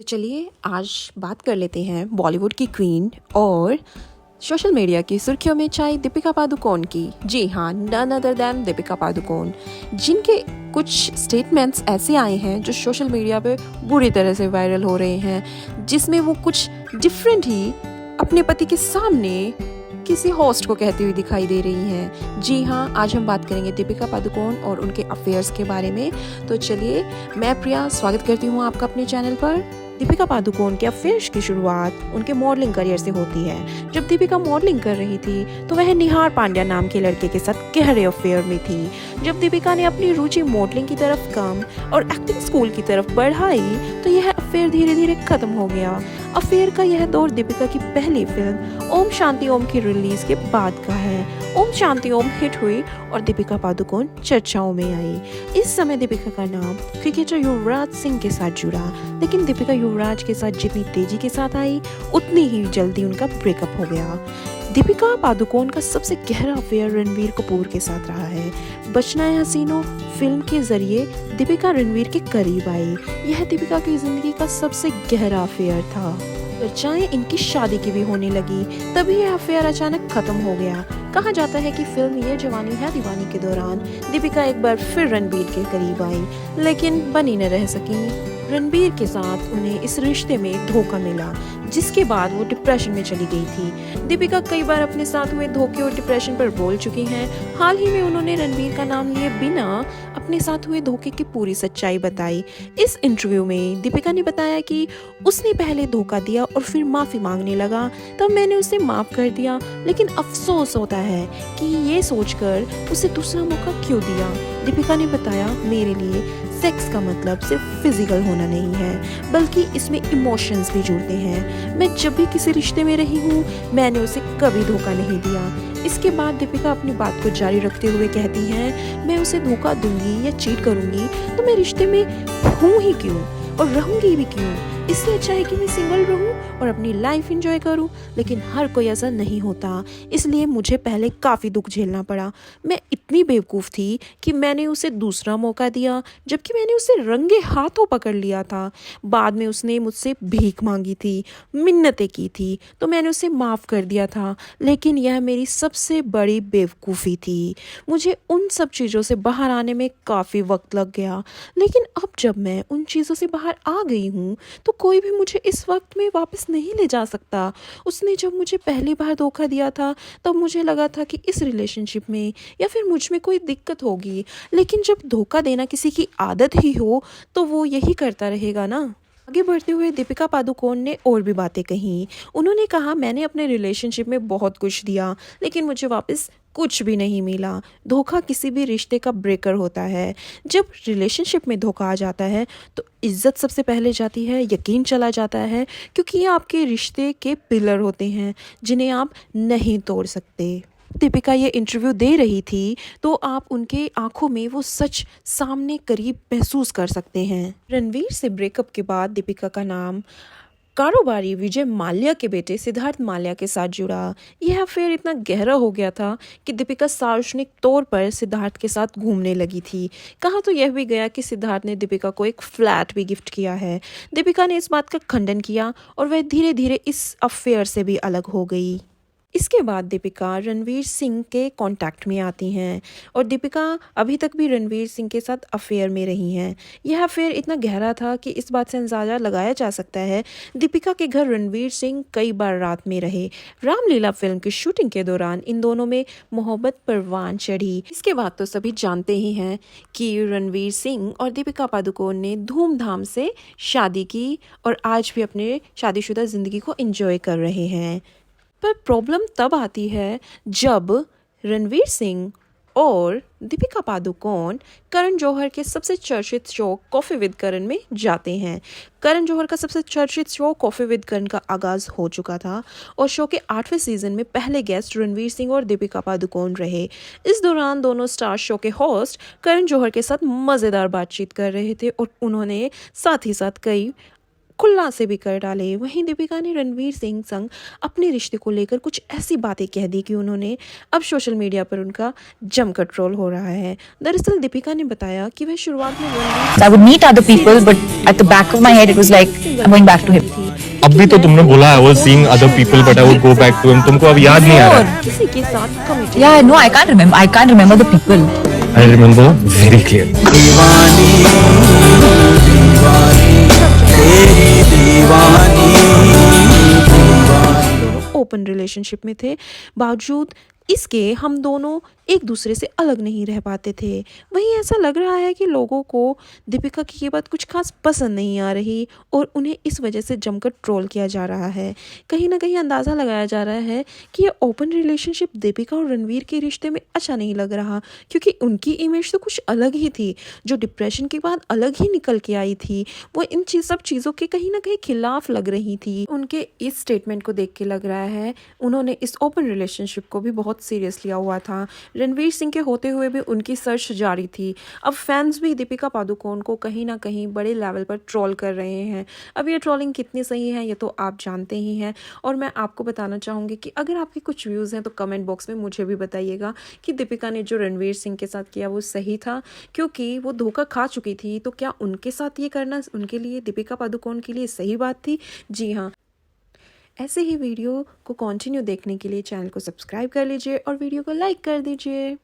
तो चलिए आज बात कर लेते हैं बॉलीवुड की क्वीन और सोशल मीडिया की सुर्खियों में छाई दीपिका पादुकोण की। जी हाँ, none other than Deepika Padukone, जिनके कुछ स्टेटमेंट्स ऐसे आए हैं जो सोशल मीडिया पे बुरी तरह से वायरल हो रहे हैं, जिसमें वो कुछ डिफरेंट ही अपने पति के सामने किसी होस्ट को कहती हुई दिखाई दे रही हैं। जी हाँ, आज हम बात करेंगे दीपिका पादुकोण और उनके अफेयर्स के बारे में। तो चलिए, मैं प्रिया स्वागत करती हूँ आपका अपने चैनल पर। दीपिका पादुकोण के अफेयर्स की शुरुआत उनके मॉडलिंग करियर से होती है। जब दीपिका मॉडलिंग कर रही थी तो वह निहार पांड्या नाम के लड़के के साथ गहरे अफेयर में थी। जब दीपिका ने अपनी रुचि मॉडलिंग की तरफ कम और एक्टिंग स्कूल की तरफ बढ़ाई तो यह अफेयर धीरे धीरे खत्म हो गया। अफेयर का यह दौर दीपिका की पहली फिल्म ओम शांति ओम की रिलीज के बाद का है। ओम शांति ओम हिट हुई और दीपिका पादुकोण चर्चाओं में आई। इस समय दीपिका का नाम क्रिकेटर युवराज सिंह के साथ जुड़ा, लेकिन दीपिका युवराज के साथ जितनी तेजी के साथ आई उतनी ही जल्दी उनका ब्रेकअप हो गया। दीपिका पादुकोण का सबसे गहरा अफेयर रणवीर कपूर के साथ रहा है। बचना है हसीनो फिल्म के जरिए दीपिका रणवीर के करीब आई। यह दीपिका की जिंदगी का सबसे गहरा अफेयर था। चर्चाएं इनकी शादी की भी होने लगी, तभी यह अफेयर अचानक खत्म हो गया। कहा जाता है कि फिल्म ये जवानी है दीवानी के दौरान दीपिका एक बार फिर रणबीर के करीब आई, लेकिन बनी न रह सकी। रणबीर के साथ उन्हें इस रिश्ते में धोखा मिला, जिसके बाद वो डिप्रेशन में चली गई थी। दीपिका कई बार अपने साथ हुए धोखे और डिप्रेशन पर बोल चुकी हैं। हाल ही में उन्होंने रणबीर का नाम लिए बिना अपने साथ हुए धोखे की पूरी सच्चाई बताई। इस इंटरव्यू में दीपिका ने बताया कि उसने पहले धोखा दिया और फिर माफी मांगने लगा, तब मैंने उसे माफ कर दिया, लेकिन अफसोस होता है कि ये सोचकर उसे दूसरा मौका क्यों दिया। दीपिका ने बताया, मेरे लिए सेक्स का मतलब सिर्फ फिजिकल होना नहीं है, बल्कि इसमें इमोशंस भी जुड़ते हैं। मैं जब भी किसी रिश्ते में रही हूँ मैंने उसे कभी धोखा नहीं दिया। इसके बाद दीपिका अपनी बात को जारी रखते हुए कहती हैं, मैं उसे धोखा दूंगी या चीट करूंगी तो मैं रिश्ते में हूँ ही क्यों और रहूंगी भी क्यों। इससे अच्छा है कि मैं सिंगल रहूं और अपनी लाइफ एंजॉय करूं, लेकिन हर कोई ऐसा नहीं होता, इसलिए मुझे पहले काफ़ी दुख झेलना पड़ा। मैं इतनी बेवकूफ़ थी कि मैंने उसे दूसरा मौका दिया, जबकि मैंने उसे रंगे हाथों पकड़ लिया था। बाद में उसने मुझसे भीख मांगी थी, मिन्नतें की थी, तो मैंने उसे माफ़ कर दिया था, लेकिन यह मेरी सबसे बड़ी बेवकूफ़ी थी। मुझे उन सब चीज़ों से बाहर आने में काफ़ी वक्त लग गया, लेकिन अब जब मैं उन चीज़ों से बाहर आ गई हूँ तो कोई भी मुझे इस वक्त में वापस नहीं ले जा सकता। उसने जब मुझे पहली बार धोखा दिया था तब मुझे लगा था कि इस रिलेशनशिप में या फिर मुझ में कोई दिक्कत होगी, लेकिन जब धोखा देना किसी की आदत ही हो तो वो यही करता रहेगा ना। आगे बढ़ते हुए दीपिका पादुकोण ने और भी बातें कही। उन्होंने कहा, मैंने अपने रिलेशनशिप में बहुत कुछ दिया, लेकिन मुझे वापस कुछ भी नहीं मिला। धोखा किसी भी रिश्ते का ब्रेकर होता है। जब रिलेशनशिप में धोखा आ जाता है तो इज्जत सबसे पहले जाती है, यकीन चला जाता है, क्योंकि ये आपके रिश्ते के पिलर होते हैं जिन्हें आप नहीं तोड़ सकते। दीपिका ये इंटरव्यू दे रही थी तो आप उनके आंखों में वो सच सामने करीब महसूस कर सकते हैं। रणवीर से ब्रेकअप के बाद दीपिका का नाम कारोबारी विजय माल्या के बेटे सिद्धार्थ माल्या के साथ जुड़ा। यह अफेयर इतना गहरा हो गया था कि दीपिका सार्वजनिक तौर पर सिद्धार्थ के साथ घूमने लगी थी। कहा तो यह भी गया कि सिद्धार्थ ने दीपिका को एक फ्लैट भी गिफ्ट किया है। दीपिका ने इस बात का खंडन किया और वह धीरे धीरे इस अफेयर से भी अलग हो गई। इसके बाद दीपिका रणवीर सिंह के कांटेक्ट में आती हैं और दीपिका अभी तक भी रणवीर सिंह के साथ अफेयर में रही हैं। यह अफेयर इतना गहरा था कि इस बात से अंदाजा लगाया जा सकता है दीपिका के घर रणवीर सिंह कई बार रात में रहे। रामलीला फिल्म की शूटिंग के दौरान इन दोनों में मोहब्बत परवान चढ़ी। इसके बाद तो सभी जानते ही हैं कि रणवीर सिंह और दीपिका पादुकोण ने धूमधाम से शादी की और आज भी अपने शादीशुदा जिंदगी को एंजॉय कर रहे हैं। पर प्रॉब्लम तब आती है जब रणवीर सिंह और दीपिका पादुकोण करण जौहर के सबसे चर्चित शो कॉफ़ी विद करण में जाते हैं। करण जौहर का सबसे चर्चित शो कॉफ़ी विद करण का आगाज़ हो चुका था और शो के 8वें सीजन में पहले गेस्ट रणवीर सिंह और दीपिका पादुकोण रहे। इस दौरान दोनों स्टार शो के होस्ट करण जौहर के साथ मज़ेदार बातचीत कर रहे थे और उन्होंने साथ ही साथ कई खुला से भी कर डाले। वहीं दीपिका ने रणवीर सिंह संग अपने रिश्ते को लेकर कुछ ऐसी बातें कह दी कि उन्होंने अब सोशल मीडिया पर उनका जमकर ट्रोल हो रहा है। दरअसल दीपिका ने बताया कि वह शुरुआत में I would meet other people, but at the back of my head, it was like, I'm going back to him. अब भी तो तुमने बोला I was seeing other people, but I would go back to him. तुमको अब याद नहीं आ रहा है? किसी के साथ committed. Yeah, no, I can't remember. I can't remember the people. I remember very clearly. Open relationship में थे, बावजूद इसके हम दोनों एक दूसरे से अलग नहीं रह पाते थे। वहीं ऐसा लग रहा है कि लोगों को दीपिका की ये बात कुछ खास पसंद नहीं आ रही और उन्हें इस वजह से जमकर ट्रोल किया जा रहा है। कहीं ना कहीं अंदाज़ा लगाया जा रहा है कि ये ओपन रिलेशनशिप दीपिका और रणवीर के रिश्ते में अच्छा नहीं लग रहा, क्योंकि उनकी इमेज तो कुछ अलग ही थी, जो डिप्रेशन के बाद अलग ही निकल के आई थी। वो इन सब चीज़ों के कहीं ना कहीं खिलाफ लग रही थी। उनके इस स्टेटमेंट को देख के लग रहा है उन्होंने इस ओपन रिलेशनशिप को भी बहुत सीरियस लिया हुआ था। रणवीर सिंह के होते हुए भी उनकी सर्च जारी थी। अब फैंस भी दीपिका पादुकोण को कहीं ना कहीं बड़े लेवल पर ट्रोल कर रहे हैं। अब ये ट्रोलिंग कितनी सही है ये तो आप जानते ही हैं, और मैं आपको बताना चाहूँगी कि अगर आपके कुछ व्यूज़ हैं तो कमेंट बॉक्स में मुझे भी बताइएगा कि दीपिका ने जो रणवीर सिंह के साथ किया वो सही था, क्योंकि वो धोखा खा चुकी थी। तो क्या उनके साथ ये करना उनके लिए, दीपिका पादुकोण के लिए सही बात थी? जी हाँ। ऐसे ही वीडियो को कंटिन्यू देखने के लिए चैनल को सब्सक्राइब कर लीजिए और वीडियो को लाइक कर दीजिए।